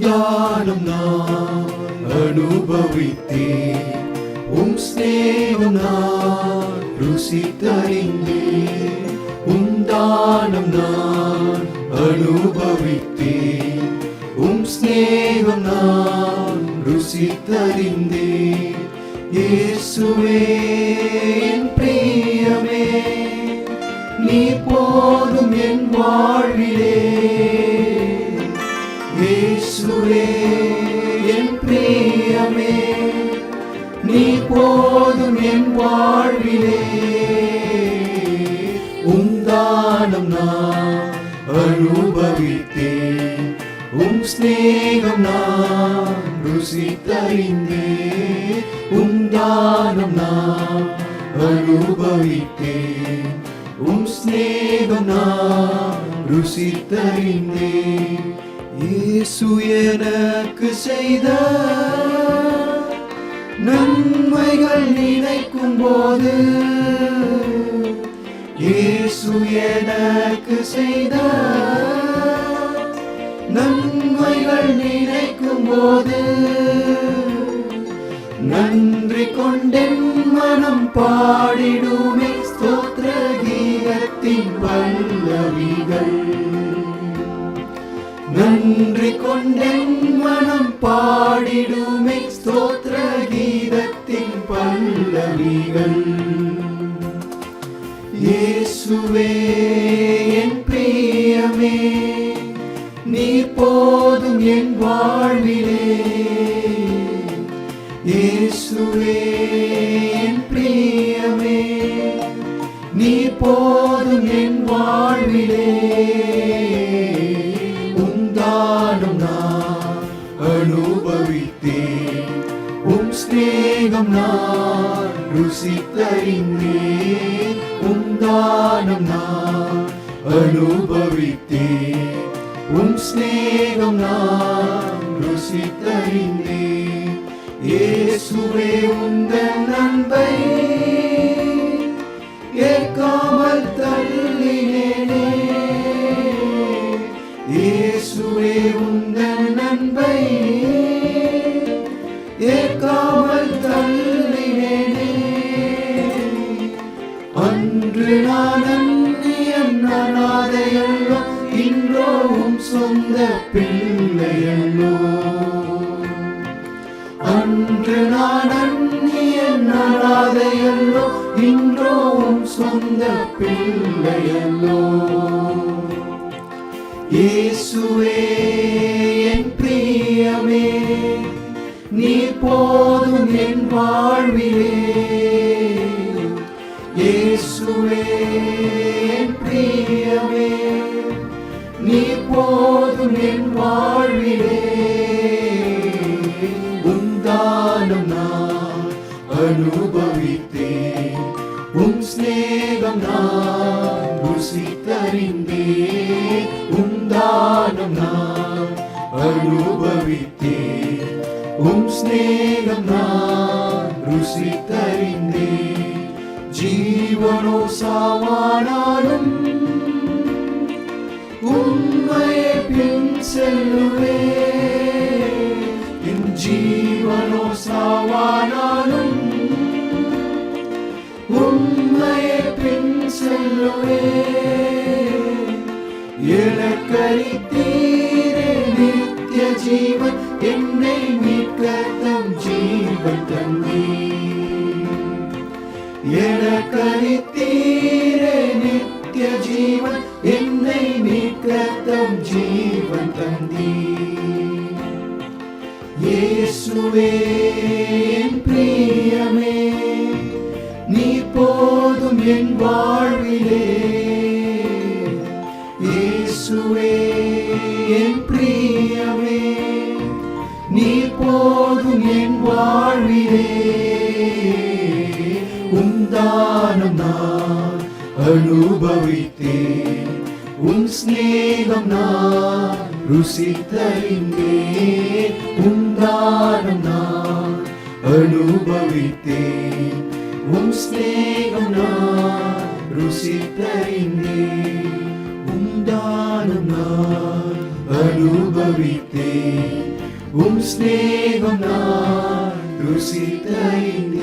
தானம் நான் அனுபவித்தேன், உம் ஸ்நேகம் நான் ருசித்தறிந்தேன். உம் தானம் நான் அனுபவித்தேன், உம் ஸ்நேகம் நான் ருசித்தறிந்தேன். இயேசுவே என் பிரியமே, நீ போதும் என் வாழ்விலே. இயேசுவே என் பிரியமே, நீ போதும் என் வாழ்விலே. உம் தானம் நான் அனுபவித்தேன், உம் ஸ்நேகம் நான் ருசித்தறிந்தேன். உம் தானம் நான் அனுபவித்தேன், உம் ஸ்நேகம் நான் ருசித்தறிந்தேன். இயேசு எனக்கு செய்த நன்மைகள் நினைக்கும் போது, இயேசு எனக்கு செய்த நன்மைகள் நினைக்கும் போது, நன்றி கொண்டென் மனம் பாடிடுமே ஸ்தோத்திர கீதத்தின் பல்லவிகள். நன்றி கொண்டென் மனம் பாடிடுமே ஸ்தோத்திர கீதத்தின் பல்லவிகள். இயேசுவே என் பிரியமே, நீ போதும் என் வாழ்விலே. இயேசுவே என் பிரியமே, நீ போதும் என் வாழ்விலே. உம் தானம் நான் அனுபவித்தேன், உம் ஸ்நேகம் நான் ருசித்தறிந்தேன். உம் தானம் நான் அனுபவித்தேன், உம் ஸ்நேகம் நான் ருசித்தறிந்தேன். இயேசுவே உந்தன் அன்பை ஏற்காமல் தள்ளினேனே. இயேசுவே உந்தன் அன்பை ஏற்காமல் தள்ளினேனே. அன்று நான் அந்நியன் அநாதையல்லோ, இன்றோ உம் சொந்த பிள்ளையல்லோ. அன்று நான் அந்நியன் அநாதையல்லோ, இன்றோ உம் சொந்த பிள்ளையல்லோ. இயேசுவே என் பிரியமே, நீ போதும் என் வாழ்விலே. இயேசுவே என் பிரியமே, நீ போதும் என் வாழ்விலே. உம் தானம் நான் அனுபவித்தேன், உம் ஸ்நேகம் நான் ருசித்தறிந்தேன். உம் தானம் நான் அனுபவித்தேன், உம் ஸ்நேகம் நான் ருசித்தறிந்தேன். ஜீவனோ சாவானாலும் உம்மையே பின் செல்லுவேன். என் ஜீவனோ சாவானாலும் உம்மையே பின் செல்லுவேன். எனக்களித்தீரே நித்திய ஜீவன், என்னை மீட்க தம் ஜீவன் தந்தீர். எனக்களித்தீரே நித்திய ஜீவன், என்னை மீட்க தம் ஜீவன் தந்தீர். இயேசுவே என் பிரியமே, நீ போதும் என் வாழ்விலே. இயேசுவே என் பிரியமே, நீ போதும் என் வாழ்விலே. உம் தானம் நான் அனுபவித்தேன், உம் ஸ்நேகம் நான் ருசித்தறிந்தேன். உம் தானம் நான் அனுபவித்தேன், உம் ஸ்நேகம் நான் ருசித்தறிந்தேன். உம் தானம் நான் அனுபவித்தேன், உம் சிநேகம் நான் ருசித்தறிந்தேன்.